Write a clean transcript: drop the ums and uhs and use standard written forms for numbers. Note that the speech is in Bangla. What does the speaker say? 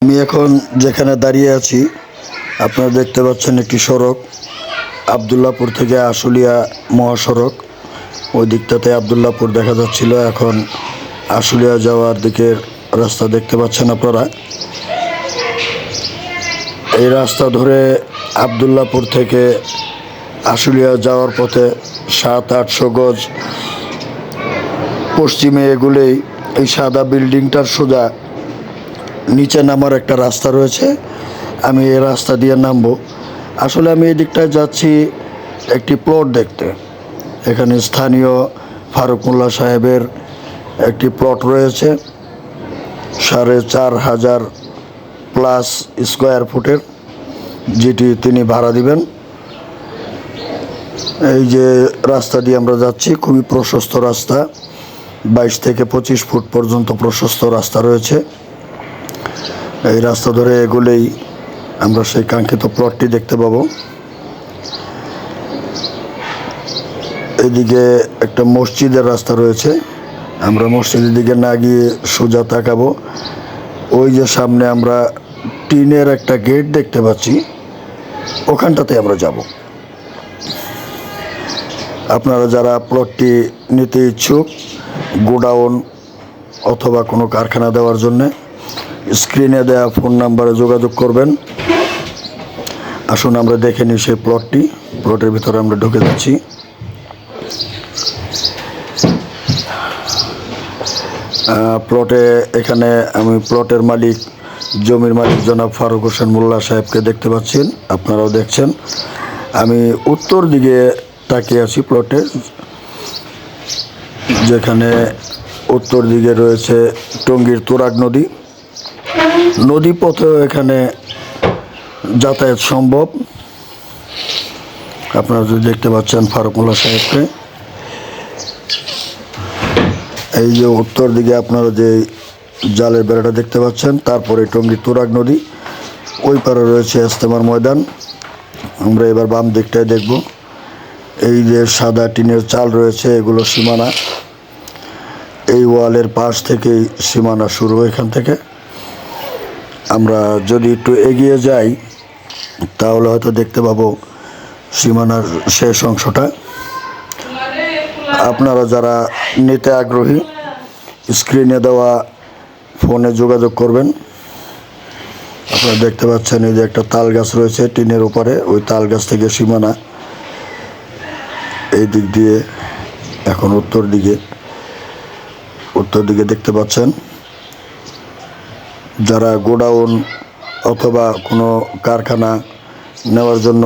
আমি এখন যেখানে দাঁড়িয়ে আছি আপনারা দেখতে পাচ্ছেন একটি সড়ক, আবদুল্লাপুর থেকে আশুলিয়া মহাসড়ক। ওই দিকটাতে আবদুল্লাপুর দেখা যাচ্ছিল, এখন আশুলিয়া যাওয়ার দিকের রাস্তা দেখতে পাচ্ছেন আপনারা। এই রাস্তা ধরে আবদুল্লাপুর থেকে আশুলিয়া যাওয়ার পথে 700-800 গজ পশ্চিমে এগুলেই এই সাদা বিল্ডিংটার সোজা নিচে নামার একটা রাস্তা রয়েছে। আমি এই রাস্তা দিয়ে নামবো। আসলে আমি এই দিকটায় যাচ্ছি একটি প্লট দেখতে। এখানে স্থানীয় ফারুক মোল্লা সাহেবের একটি প্লট রয়েছে 4,500 প্লাস স্কোয়ার ফুটের, যেটি তিনি ভাড়া দিবেন। এই যে রাস্তা দিয়ে আমরা যাচ্ছি, খুবই প্রশস্ত রাস্তা, 22 থেকে 25 ফুট পর্যন্ত প্রশস্ত রাস্তা রয়েছে। এই রাস্তা ধরে এগুলেই আমরা সেই কাঙ্ক্ষিত প্লটটি দেখতে পাবো। এদিকে একটা মসজিদের রাস্তা রয়েছে, আমরা মসজিদের দিকে না গিয়ে সোজা তাকাবো। ওই যে সামনে আমরা টিনের একটা গেট দেখতে পাচ্ছি, ওখানটাতে আমরা যাব। আপনারা যারা প্লটটি নিতে ইচ্ছুক, গোডাউন অথবা কোনো কারখানা দেওয়ার জন্যে স্ক্রিনে দেওয়া ফোন নাম্বারে যোগাযোগ করবেন। আসুন আমরা দেখে নিই সেই প্লটটি। প্লটের ভিতরে আমরা ঢুকে যাচ্ছি। প্লটে এখানে আমি প্লটের মালিক, জমির মালিক জনাব ফারুক হোসেন মোল্লা সাহেবকে দেখতে পাচ্ছেন, আপনারাও দেখছেন। আমি উত্তর দিকে তাকিয়ে আছি প্লটে, যেখানে উত্তর দিকে রয়েছে টঙ্গীর তুরাগ নদী। নদী পথেও এখানে যাতায়াত সম্ভব। আপনারা যদি দেখতে পাচ্ছেন ফারুক মোল্লা সাহেবকে। এই যে উত্তর দিকে আপনারা যে জালের বেড়াটা দেখতে পাচ্ছেন, তারপরে টঙ্গী তুরাগ নদী, ওই পারে রয়েছে ইজতেমার ময়দান। আমরা এবার বাম দিকটায় দেখব। এই যে সাদা টিনের চাল রয়েছে, এগুলো সীমানা। এই ওয়ালের পাশ থেকেই সীমানা শুরু, এখান থেকে। আমরা যদি একটু এগিয়ে যাই তাহলে হয়তো দেখতে পাবো সীমানার শেষ অংশটা। আপনারা যারা নিতে আগ্রহী, স্ক্রিনে দেওয়া ফোনে যোগাযোগ করবেন। আপনারা দেখতে পাচ্ছেন এই যে একটা তাল গাছ রয়েছে টিনের উপরে, ওই তাল গাছ থেকে সীমানা। এই দিক দিয়ে এখন উত্তর দিকে দেখতে পাচ্ছেন। যারা গোডাউন অথবা কোনো কারখানা নেওয়ার জন্য